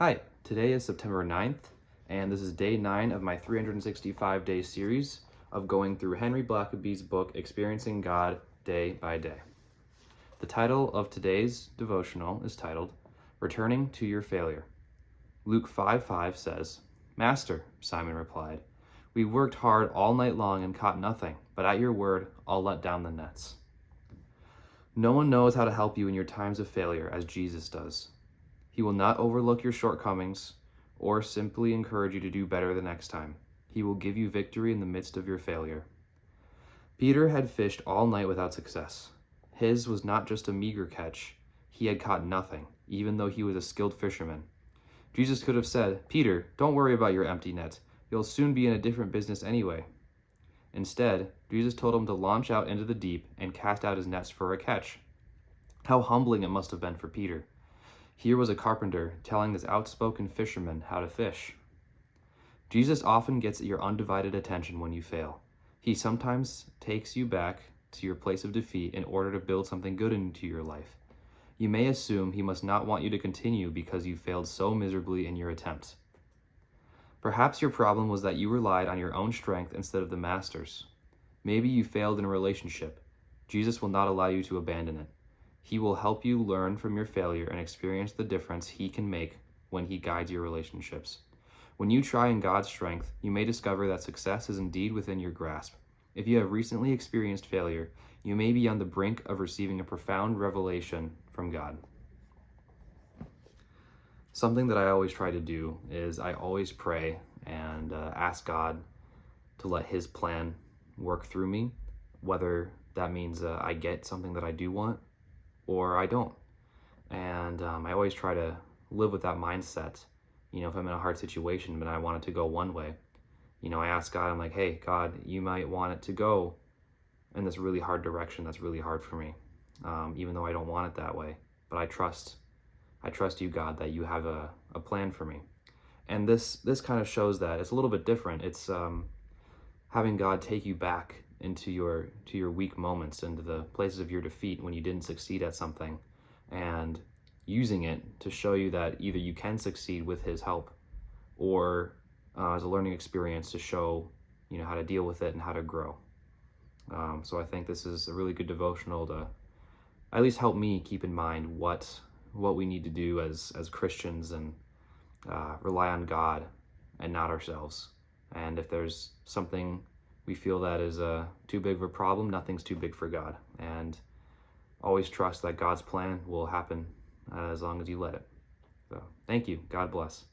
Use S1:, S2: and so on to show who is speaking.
S1: Hi, today is September 9th, and this is day 9 of my 365-day series of going through Henry Blackaby's book, Experiencing God Day by Day. The title of today's devotional is titled, Returning to Your Failure. Luke 5:5 says, "Master," Simon replied, "we worked hard all night long and caught nothing, but at your word, I'll let down the nets." No one knows how to help you in your times of failure as Jesus does. He will not overlook your shortcomings or simply encourage you to do better the next time. He will give you victory in the midst of your failure. Peter had fished all night without success. His was not just a meager catch. He had caught nothing, even though he was a skilled fisherman. Jesus could have said, "Peter, don't worry about your empty net. You'll soon be in a different business anyway." Instead, Jesus told him to launch out into the deep and cast out his nets for a catch. How humbling it must have been for Peter. Here was a carpenter telling this outspoken fisherman how to fish. Jesus often gets your undivided attention when you fail. He sometimes takes you back to your place of defeat in order to build something good into your life. You may assume he must not want you to continue because you failed so miserably in your attempt. Perhaps your problem was that you relied on your own strength instead of the Master's. Maybe you failed in a relationship. Jesus will not allow you to abandon it. He will help you learn from your failure and experience the difference he can make when he guides your relationships. When you try in God's strength, you may discover that success is indeed within your grasp. If you have recently experienced failure, you may be on the brink of receiving a profound revelation from God. Something that I always try to do is I always pray and ask God to let his plan work through me, whether that means I get something that I do want or I don't. And I always try to live with that mindset. If I'm in a hard situation, but I want it to go one way, I ask God, I'm like, hey, God, you might want it to go in this really hard direction that's really hard for me, even though I don't want it that way. But I trust you, God, that you have a plan for me. And this kind of shows that it's a little bit different. It's having God take you back into your weak moments, into the places of your defeat when you didn't succeed at something, and using it to show you that either you can succeed with his help, or as a learning experience to show how to deal with it and how to grow. So I think this is a really good devotional to at least help me keep in mind what we need to do as Christians, and rely on God and not ourselves. And if there's something we feel that is too big of a problem, nothing's too big for God. And always trust that God's plan will happen as long as you let it. So thank you. God bless.